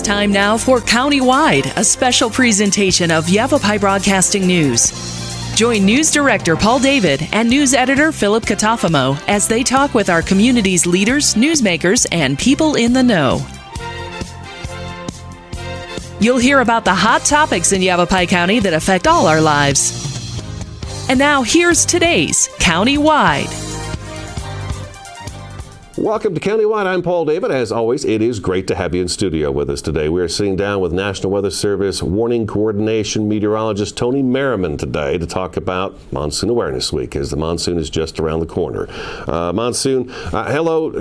time now for Countywide, a special presentation of Yavapai Broadcasting News. Join News Director Paul David and News Editor Philip Catafamo as they talk with our community's leaders, newsmakers, and people in the know. You'll hear about the hot topics in Yavapai County that affect all our lives. And now here's today's Countywide. Welcome to Countywide. I'm Paul David. As always, it is great to have you in studio with us today. We are sitting down with National Weather Service Warning Coordination Meteorologist Tony Merriman today to talk about Monsoon Awareness Week, as the monsoon is just around the corner. Hello,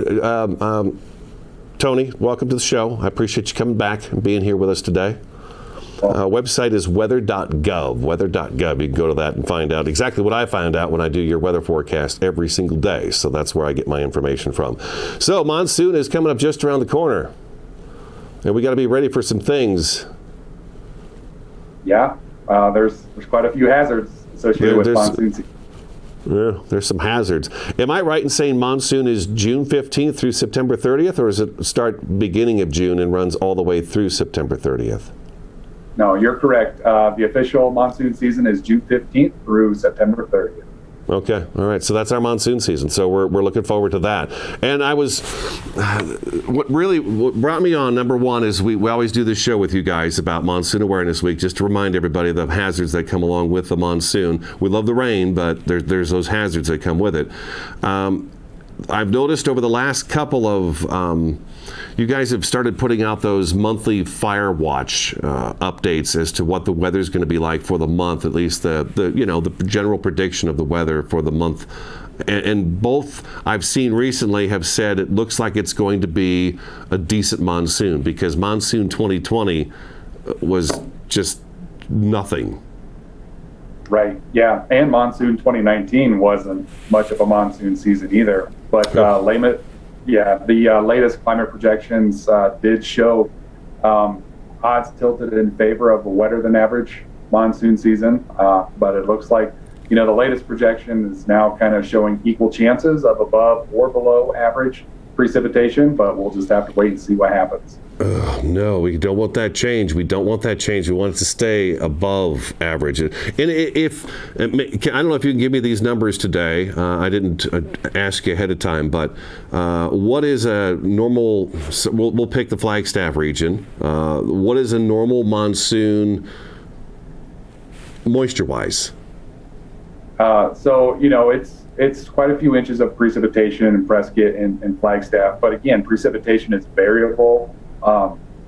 Tony. Welcome to the show. I appreciate you coming back and being here with us today. Website is weather.gov. Weather.gov. You can go to that and find out exactly what I find out when I do your weather forecast every single day. So that's where I get my information from. So monsoon is coming up just around the corner, and we got to be ready for some things. Yeah, there's quite a few hazards associated with monsoon season. Yeah, there's some hazards. Am I right in saying monsoon is June 15th through September 30th, or does it start beginning of June and runs all the way through September 30th? No, you're correct. The official monsoon season is June 15th through September 30th. Okay, all right. So that's our monsoon season. So we're looking forward to that. And what brought me on, number one, is we always do this show with you guys about Monsoon Awareness Week, just to remind everybody of the hazards that come along with the monsoon. We love the rain, but there's those hazards that come with it. I've noticed over the last couple of you guys have started putting out those monthly fire watch updates as to what the weather's going to be like for the month, at least the general prediction of the weather for the month. And both I've seen recently have said it looks like it's going to be a decent monsoon, because monsoon 2020 was just nothing. Right, yeah, and monsoon 2019 wasn't much of a monsoon season either. But the latest climate projections did show odds tilted in favor of a wetter than average monsoon season. But it looks like, the latest projection is now kind of showing equal chances of above or below average precipitation, but we'll just have to wait and see what happens. No, we don't want that change. We don't want that change. We want it to stay above average. And I don't know if you can give me these numbers today. I didn't ask you ahead of time, but what is a normal? So we'll pick the Flagstaff region. What is a normal monsoon moisture-wise? It's quite a few inches of precipitation in Prescott and Flagstaff, but again, precipitation is variable.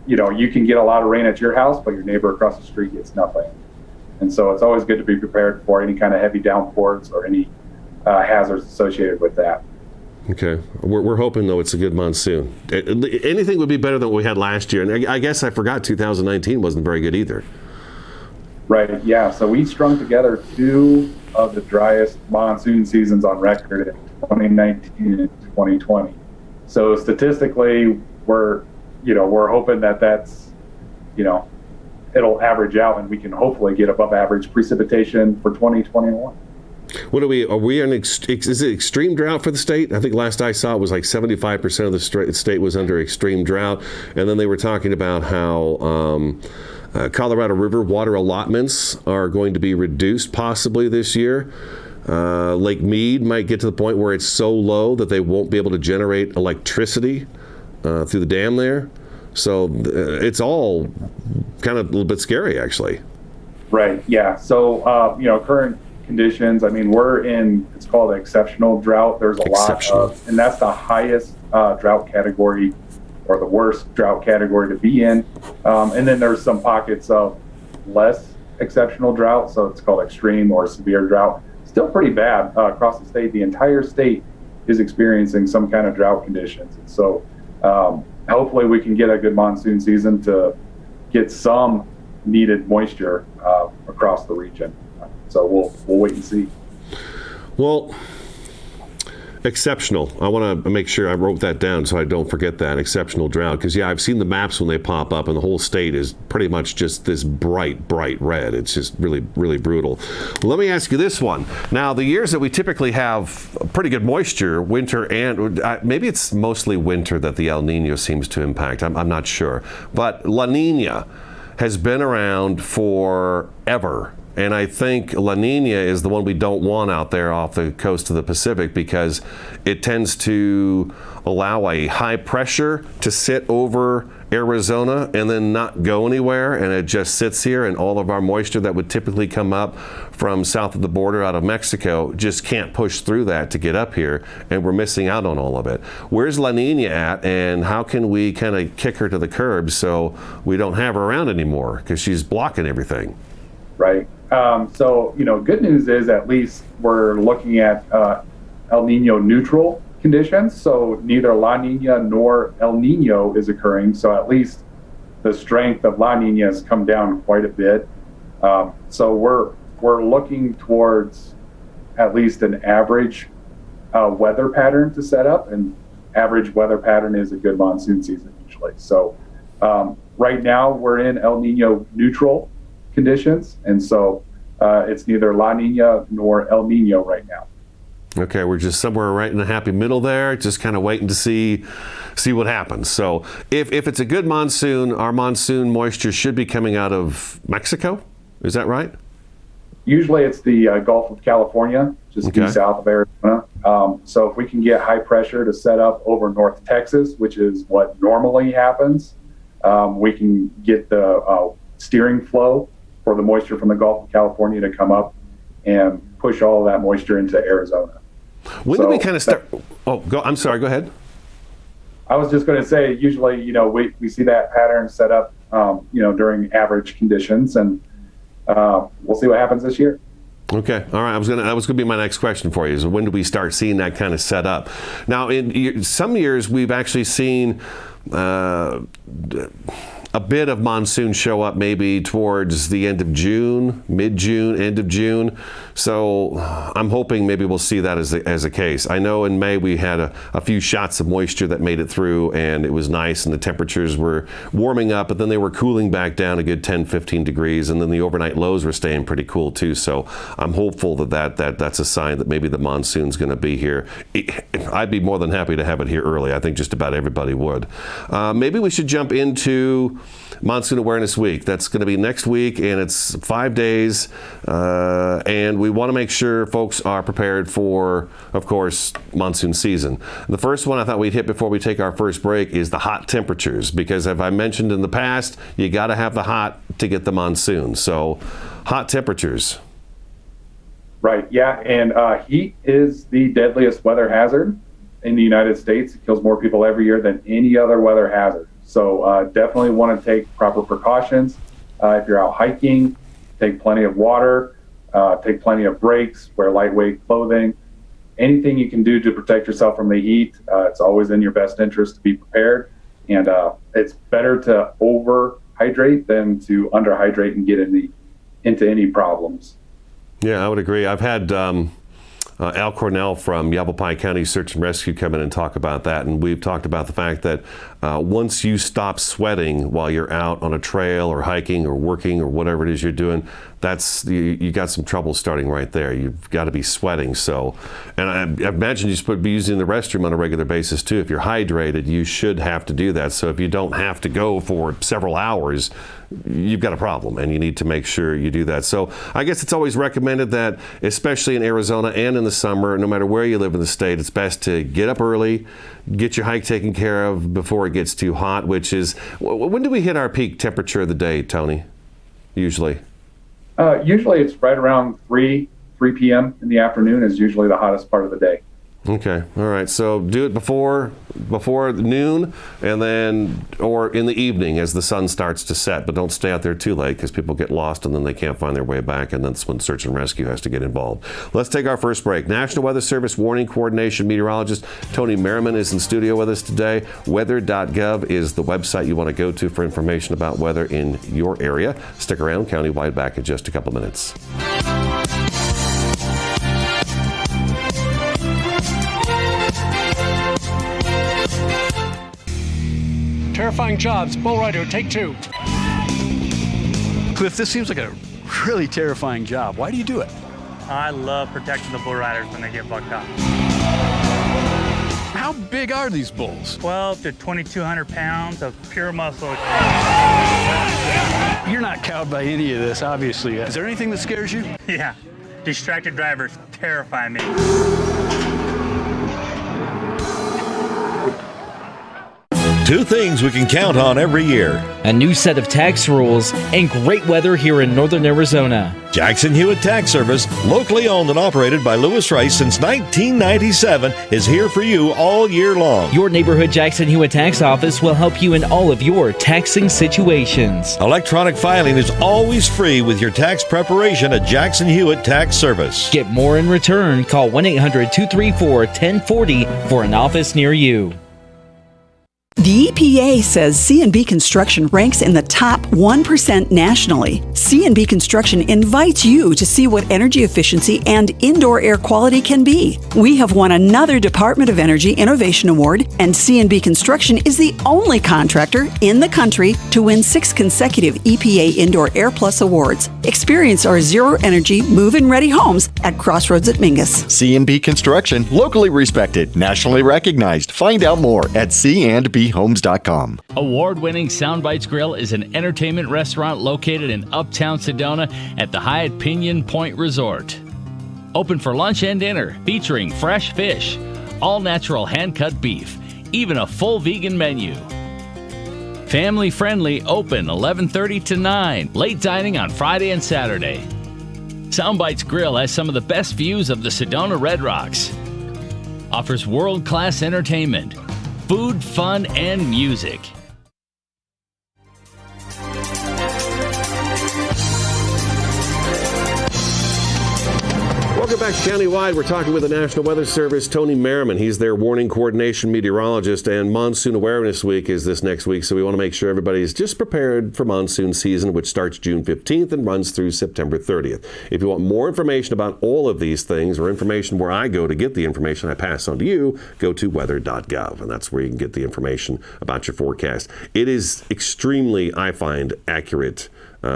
You can get a lot of rain at your house, but your neighbor across the street gets nothing. And so it's always good to be prepared for any kind of heavy downpours or any hazards associated with that. Okay. We're hoping, though, it's a good monsoon. Anything would be better than what we had last year. And I guess I forgot 2019 wasn't very good either. Right, yeah. So we strung together two of the driest monsoon seasons on record in 2019 and 2020. So statistically, we're hoping that's, it'll average out and we can hopefully get above average precipitation for 2021. What are we is it extreme drought for the state? I think last I saw it was like 75% of the state was under extreme drought. And then they were talking about how Colorado River water allotments are going to be reduced possibly this year. Lake Mead might get to the point where it's so low that they won't be able to generate electricity through the dam there. So it's all kind of a little bit scary, actually. Right, yeah. So, current conditions, we're in, it's called exceptional drought. There's a lot of, and that's the highest drought category, or the worst drought category to be in. And then there's some pockets of less exceptional drought, so it's called extreme or severe drought. Still pretty bad across the state. The entire state is experiencing some kind of drought conditions. And so hopefully we can get a good monsoon season to get some needed moisture across the region. So we'll wait and see. Well, Exceptional. I want to make sure I wrote that down so I don't forget that. Exceptional drought. Because, I've seen the maps when they pop up, and the whole state is pretty much just this bright red. It's just really, really brutal. Let me ask you this one. Now, the years that we typically have pretty good moisture, winter and maybe it's mostly winter that the El Nino seems to impact. I'm not sure. But La Nina has been around forever. And I think La Nina is the one we don't want out there off the coast of the Pacific because it tends to allow a high pressure to sit over Arizona and then not go anywhere, and it just sits here, and all of our moisture that would typically come up from south of the border out of Mexico just can't push through that to get up here, and we're missing out on all of it. Where's La Nina at, and how can we kind of kick her to the curb so we don't have her around anymore because she's blocking everything? Right. So, good news is at least we're looking at El Nino neutral conditions. So neither La Nina nor El Nino is occurring. So at least the strength of La Nina has come down quite a bit. So we're looking towards at least an average weather pattern to set up, and average weather pattern is a good monsoon season usually. So right now we're in El Nino neutral conditions, and so it's neither La Nina nor El Nino right now. Okay, we're just somewhere right in the happy middle there, just kind of waiting to see what happens. So if it's a good monsoon, our monsoon moisture should be coming out of Mexico. Is that right? Usually it's the Gulf of California, just due south of Arizona. So if we can get high pressure to set up over North Texas, which is what normally happens, we can get the steering flow for the moisture from the Gulf of California to come up and push all of that moisture into Arizona. When do we kind of start? I'm sorry, go ahead. I was just going to say, usually, we see that pattern set up, during average conditions, and we'll see what happens this year. Okay, all right. That was going to be my next question for you. Is when do we start seeing that kind of set up? Now, in some years, we've actually seen a bit of monsoon show up maybe towards the end of June, mid-June, end of June. So I'm hoping maybe we'll see that as a case. I know in May we had a few shots of moisture that made it through, and it was nice, and the temperatures were warming up, but then they were cooling back down a good 10, 15 degrees, and then the overnight lows were staying pretty cool too. So I'm hopeful that's a sign that maybe the monsoon's going to be here. I'd be more than happy to have it here early. I think just about everybody would. Maybe we should jump into Monsoon Awareness Week. That's going to be next week, and it's 5 days, and we want to make sure folks are prepared for, of course, monsoon season. The first one I thought we'd hit before we take our first break is the hot temperatures, because as I mentioned in the past, you got to have the hot to get the monsoon. So hot temperatures. Right, yeah, and heat is the deadliest weather hazard in the United States. It kills more people every year than any other weather hazard. So definitely want to take proper precautions. If you're out hiking, take plenty of water, take plenty of breaks, wear lightweight clothing. Anything you can do to protect yourself from the heat, it's always in your best interest to be prepared. And it's better to overhydrate than to underhydrate and get into any problems. Yeah, I would agree. I've had Al Cornell from Yavapai County Search and Rescue come in and talk about that, and we've talked about the fact that once you stop sweating while you're out on a trail or hiking or working or whatever it is you're doing, you got some trouble starting right there. You've got to be sweating. So, and I imagine you're supposed to be using the restroom on a regular basis too. If you're hydrated, you should have to do that. So if you don't have to go for several hours, you've got a problem, and you need to make sure you do that. So I guess it's always recommended that, especially in Arizona and in the summer, no matter where you live in the state, it's best to get up early, get your hike taken care of before it gets too hot, which is, when do we hit our peak temperature of the day, Tony, usually? Usually it's right around 3 p.m. in the afternoon is usually the hottest part of the day. Okay, all right. So do it before noon, and then or in the evening as the sun starts to set. But don't stay out there too late, because people get lost and then they can't find their way back, and that's when search and rescue has to get involved. Let's take our first break. National Weather Service Warning Coordination Meteorologist Tony Merriman is in studio with us today. Weather.gov is the website you want to go to for information about weather in your area. Stick around. Countywide back in just a couple minutes. Terrifying jobs. Bull rider, take 2. Cliff, this seems like a really terrifying job. Why do you do it? I love protecting the bull riders when they get bucked up. How big are these bulls? 12 to 2,200 pounds of pure muscle. You're not cowed by any of this, obviously. Is there anything that scares you? Yeah, distracted drivers terrify me. Two things we can count on every year: a new set of tax rules and great weather here in northern Arizona. Jackson Hewitt Tax Service, locally owned and operated by Lewis Rice since 1997, is here for you all year long. Your neighborhood Jackson Hewitt Tax Office will help you in all of your taxing situations. Electronic filing is always free with your tax preparation at Jackson Hewitt Tax Service. Get more in return. Call 1-800-234-1040 for an office near you. The EPA says C&B Construction ranks in the top 1% nationally. C&B Construction invites you to see what energy efficiency and indoor air quality can be. We have won another Department of Energy Innovation Award, and C&B Construction is the only contractor in the country to win 6 consecutive EPA Indoor Air Plus awards. Experience our zero-energy, move-in-ready homes at Crossroads at Mingus. C&B Construction, locally respected, nationally recognized. Find out more at candbhomes.com. Award-winning Soundbites Grill is an entertainment restaurant located in Uptown Sedona at the Hyatt Pinion Point Resort. Open for lunch and dinner, featuring fresh fish, all-natural hand-cut beef, even a full vegan menu. Family-friendly, open 11:30 to 9, late dining on Friday and Saturday. Soundbites Grill has some of the best views of the Sedona Red Rocks. Offers world-class entertainment, food, fun, and music. Welcome back to Countywide. We're talking with the National Weather Service, Tony Merriman. He's their warning coordination meteorologist, and Monsoon Awareness Week is this next week, so we want to make sure everybody's just prepared for monsoon season, which starts June 15th and runs through September 30th. If you want more information about all of these things, or information where I go to get the information I pass on to you, go to weather.gov, and that's where you can get the information about your forecast. It is extremely, I find, accurate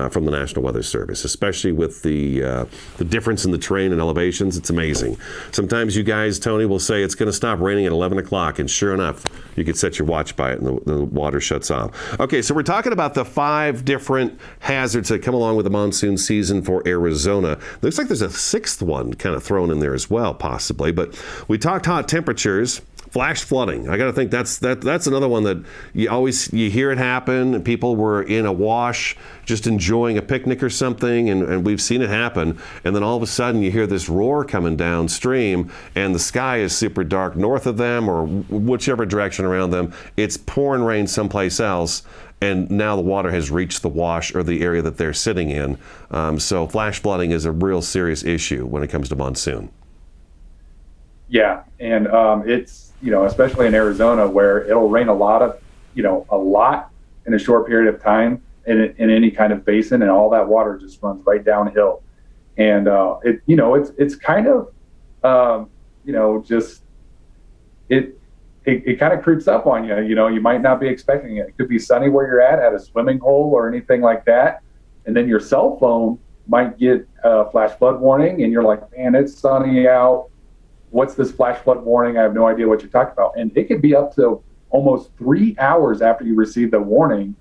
from the National Weather Service, especially with the difference in the terrain and elevations. It's amazing. Sometimes you guys, Tony, will say it's going to stop raining at 11 o'clock, and sure enough, you can set your watch by it and the water shuts off. Okay, so we're talking about the 5 different hazards that come along with the monsoon season for Arizona. Looks like there's a 6th one kind of thrown in there as well, possibly. But we talked hot temperatures. Flash flooding. I got to think that's another one that you hear it happen. And people were in a wash just enjoying a picnic or something, and we've seen it happen. And then all of a sudden you hear this roar coming downstream, and the sky is super dark north of them or whichever direction around them. It's pouring rain someplace else, and now the water has reached the wash or the area that they're sitting in. So flash flooding is a real serious issue when it comes to monsoon. Yeah, and it's, especially in Arizona where it'll rain a lot in a short period of time in any kind of basin, and all that water just runs right downhill. And it's kind of it kind of creeps up on you. You might not be expecting it. It could be sunny where you're at a swimming hole or anything like that, and then your cell phone might get a flash flood warning, and you're like, man, it's sunny out. What's this flash flood warning? I have no idea what you're talking about. And it could be up to almost 3 hours after you receive the warning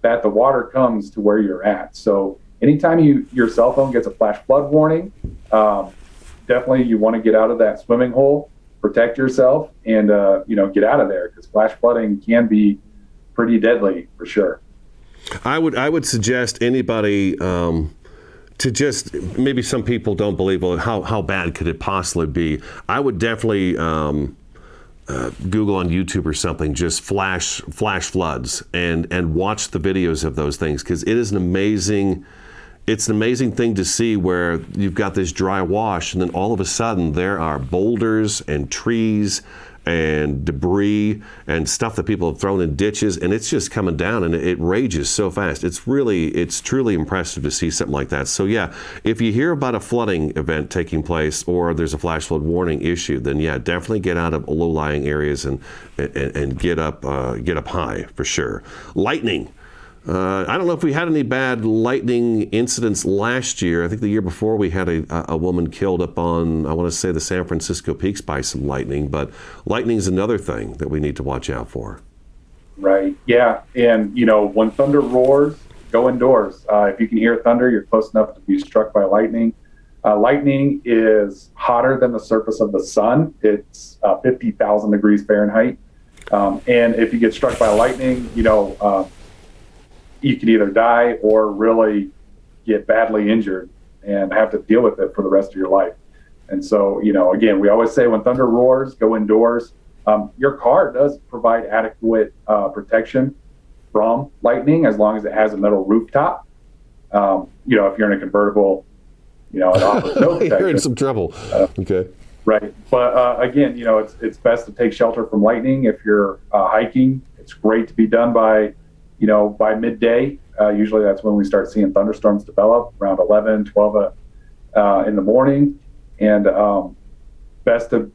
that the water comes to where you're at. So anytime your cell phone gets a flash flood warning, definitely you want to get out of that swimming hole, protect yourself, and get out of there, because flash flooding can be pretty deadly for sure. I would suggest anybody to just, maybe some people don't believe, well, how bad could it possibly be? I would definitely Google on YouTube or something, just flash floods, and watch the videos of those things, because it's an amazing thing to see where you've got this dry wash, and then all of a sudden there are boulders and trees and debris and stuff that people have thrown in ditches, and it's just coming down, and it rages so fast. It's truly impressive to see something like that. So yeah, if you hear about a flooding event taking place or there's a flash flood warning issued, then yeah, definitely get out of low-lying areas and get up high for sure. Lightning. I don't know if we had any bad lightning incidents last year. I think the year before we had a woman killed up on, I want to say, the San Francisco Peaks by some lightning. But lightning is another thing that we need to watch out for. Right. Yeah. And, when thunder roars, go indoors. If you can hear thunder, you're close enough to be struck by lightning. Lightning is hotter than the surface of the sun. It's 50,000 degrees Fahrenheit. And if you get struck by lightning, you can either die or really get badly injured and have to deal with it for the rest of your life. And so, again, we always say when thunder roars, go indoors. Your car does provide adequate protection from lightning as long as it has a metal rooftop. If you're in a convertible, it offers no protection. You're in some trouble. Okay. Right. But again, it's best to take shelter from lightning. If you're hiking, it's great to be done by midday. Usually that's when we start seeing thunderstorms develop, around 11, 12 in the morning. And best to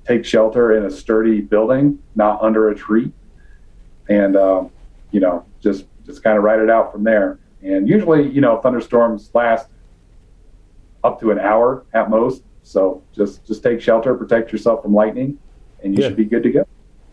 take shelter in a sturdy building, not under a tree. And, just kind of ride it out from there. And usually, thunderstorms last up to an hour at most. So just take shelter, protect yourself from lightning, and you should be good to go.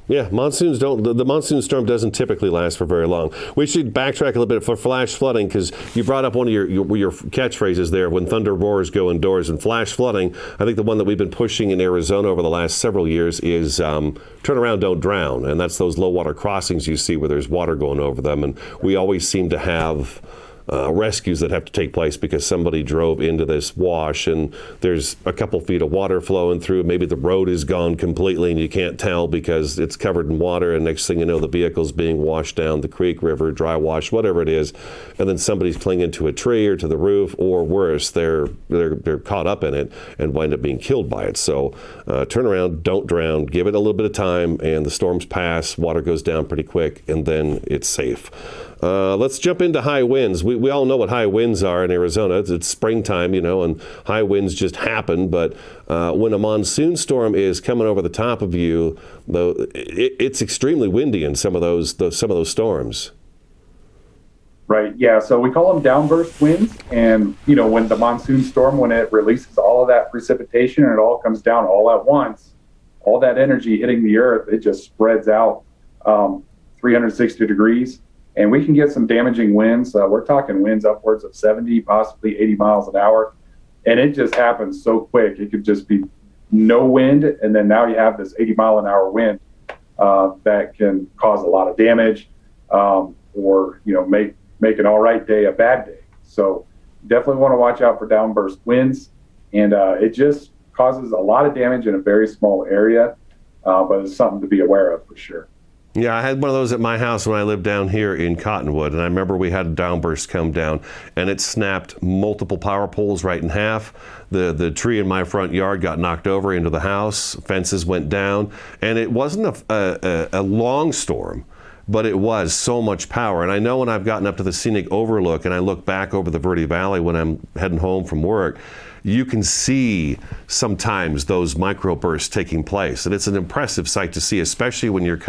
Yeah, monsoons the monsoon storm doesn't typically last for very long. We should backtrack a little bit for flash flooding, because you brought up one of your catchphrases there, when thunder roars, go indoors. And flash flooding, I think the one that we've been pushing in Arizona over the last several years is turn around, don't drown. And that's those low water crossings you see where there's water going over them. And we always seem to have rescues that have to take place because somebody drove into this wash and there's a couple feet of water flowing through. Maybe the road is gone completely and you can't tell because it's covered in water, and next thing you know, the vehicle's being washed down the creek, river, dry wash, whatever it is, and then somebody's clinging to a tree or to the roof, or worse, they're caught up in it and wind up being killed by it. So turn around, don't drown, give it a little bit of time, and the storms pass, water goes down pretty quick, and then it's safe. Let's jump into high winds. We all know what high winds are in Arizona. It's springtime, and high winds just happen. But when a monsoon storm is coming over the top of you, though, it's extremely windy in some of those storms. Right. Yeah. So we call them downburst winds. And, when the monsoon storm, when it releases all of that precipitation and it all comes down all at once, all that energy hitting the earth, it just spreads out 360 degrees. And we can get some damaging winds. We're talking winds upwards of 70, possibly 80 miles an hour. And it just happens so quick. It could just be no wind, and then now you have this 80 mile an hour wind that can cause a lot of damage or make an all right day a bad day. So definitely want to watch out for downburst winds. And it just causes a lot of damage in a very small area, but it's something to be aware of for sure. Yeah, I had one of those at my house when I lived down here in Cottonwood, and I remember we had a downburst come down, and it snapped multiple power poles right in half. The tree in my front yard got knocked over into the house, fences went down, and it wasn't a long storm, but it was so much power. And I know when I've gotten up to the scenic overlook and I look back over the Verde Valley when I'm heading home from work, you can see sometimes those microbursts taking place. And it's an impressive sight to see, especially when you're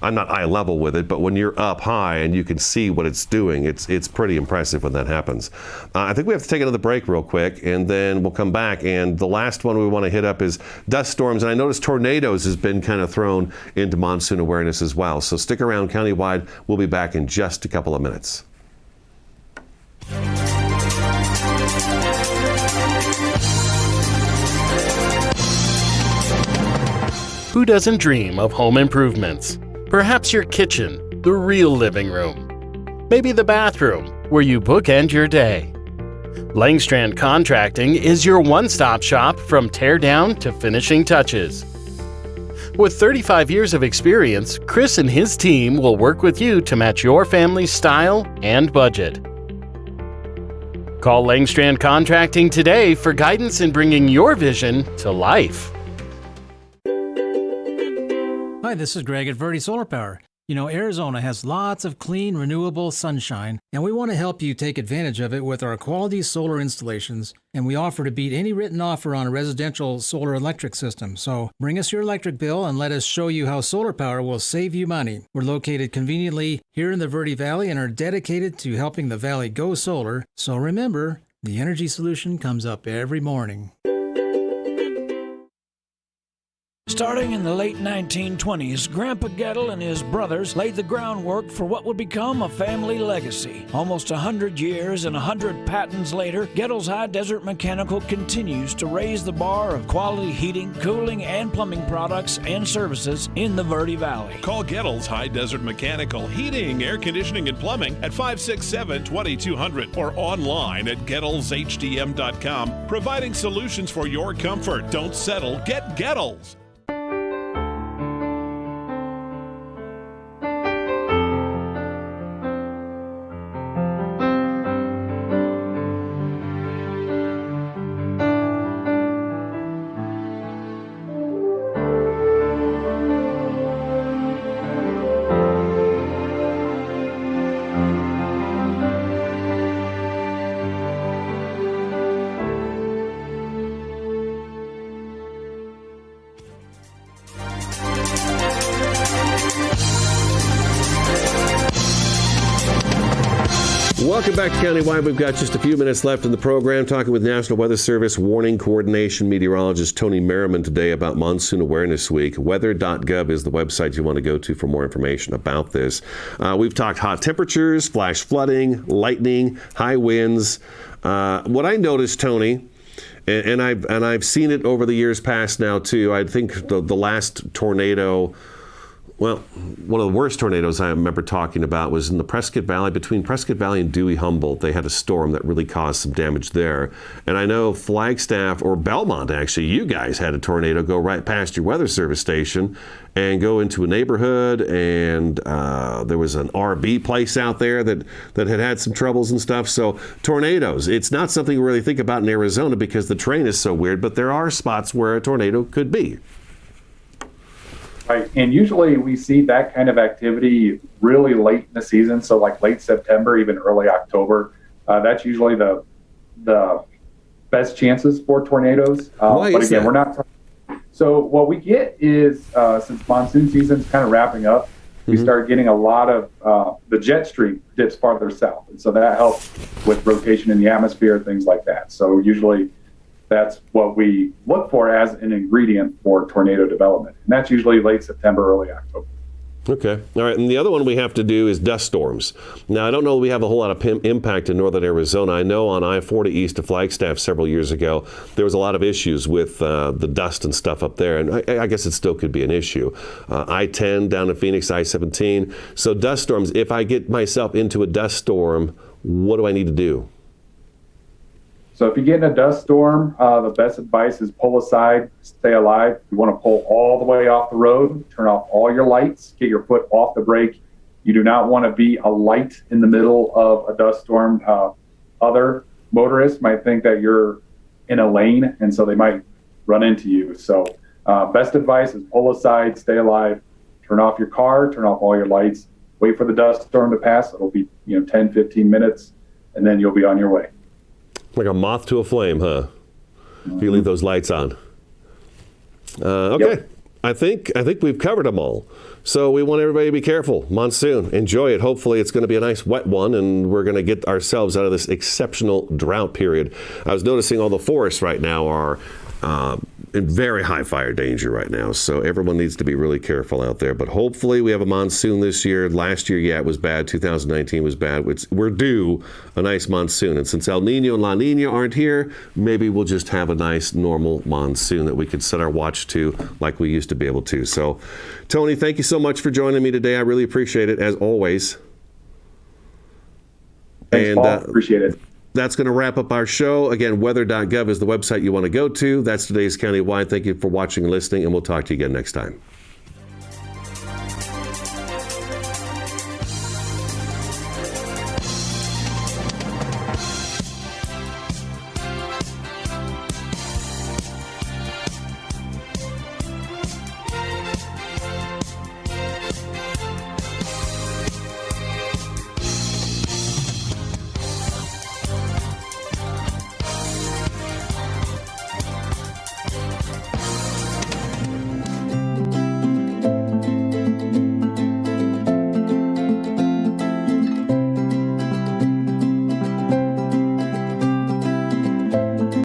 I'm not eye level with it, but when you're up high and you can see what it's doing, it's pretty impressive when that happens. I think we have to take another break real quick, and then we'll come back. And the last one we want to hit up is dust storms. And I noticed tornadoes has been kind of thrown into monsoon awareness as well. So stick around countywide. We'll be back in just a couple of minutes. Who doesn't dream of home improvements? Perhaps your kitchen, the real living room. Maybe the bathroom, where you bookend your day. Langstrand Contracting is your one-stop shop from tear down to finishing touches. With 35 years of experience, Chris and his team will work with you to match your family's style and budget. Call Langstrand Contracting today for guidance in bringing your vision to life. Hi, this is Greg at Verde Solar Power. You know, Arizona has lots of clean, renewable sunshine, and we want to help you take advantage of it with our quality solar installations, and we offer to beat any written offer on a residential solar electric system. So bring us your electric bill and let us show you how solar power will save you money. We're located conveniently here in the Verde Valley and are dedicated to helping the valley go solar. So remember, the energy solution comes up every morning. Starting in the late 1920s, Grandpa Gettle and his brothers laid the groundwork for what would become a family legacy. Almost 100 years and 100 patents later, Gettle's High Desert Mechanical continues to raise the bar of quality heating, cooling, and plumbing products and services in the Verde Valley. Call Gettle's High Desert Mechanical Heating, Air Conditioning, and Plumbing at 567-2200 or online at GettlesHDM.com, providing solutions for your comfort. Don't settle, get Gettles. Welcome back to Countywide. We've got just a few minutes left in the program, talking with National Weather Service Warning Coordination Meteorologist Tony Merriman today about Monsoon Awareness Week. Weather.gov is the website you want to go to for more information about this. We've talked hot temperatures, flash flooding, lightning, high winds. What I noticed, Tony, and I've seen it over the years past now too. I think the last tornado, well, one of the worst tornadoes I remember talking about was in the Prescott Valley, between Prescott Valley and Dewey-Humboldt. They had a storm that really caused some damage there. And I know Flagstaff, or Belmont actually, you guys had a tornado go right past your weather service station and go into a neighborhood, and there was an RV place out there that had some troubles and stuff. So tornadoes, it's not something we really think about in Arizona because the terrain is so weird, but there are spots where a tornado could be. Right, and usually we see that kind of activity really late in the season, so like late September, even early October. That's usually the best chances for tornadoes. But again, we're not. So what we get is, since monsoon season's kind of wrapping up, we start getting a lot of the jet stream dips farther south, and so that helps with rotation in the atmosphere, things like that. So usually that's what we look for as an ingredient for tornado development. And that's usually late September, early October. Okay. All right. And the other one we have to do is dust storms. Now, I don't know if we have a whole lot of impact in northern Arizona. I know on I-40 east of Flagstaff several years ago, there was a lot of issues with the dust and stuff up there. And I guess it still could be an issue. I-10 down in Phoenix, I-17. So dust storms, if I get myself into a dust storm, what do I need to do? So if you get in a dust storm, the best advice is pull aside, stay alive. You want to pull all the way off the road, turn off all your lights, get your foot off the brake. You do not want to be a light in the middle of a dust storm. Other motorists might think that you're in a lane, and so they might run into you. So best advice is pull aside, stay alive, turn off your car, turn off all your lights, wait for the dust storm to pass. It'll be 10, 15 minutes, and then you'll be on your way. Like a moth to a flame, huh? If you leave those lights on. Okay. Yep. I think we've covered them all. So we want everybody to be careful. Monsoon, enjoy it. Hopefully it's going to be a nice wet one, and we're going to get ourselves out of this exceptional drought period. I was noticing all the forests right now are in very high fire danger right now. So everyone needs to be really careful out there. But hopefully we have a monsoon this year. Last year, yeah, it was bad. 2019 was bad. We're due a nice monsoon. And since El Nino and La Nina aren't here, maybe we'll just have a nice normal monsoon that we could set our watch to like we used to be able to. So, Tony, thank you so much for joining me today. I really appreciate it, as always. Thanks, Paul. Appreciate it. That's going to wrap up our show. Again, weather.gov is the website you want to go to. That's today's Countywide. Thank you for watching and listening, and we'll talk to you again next time.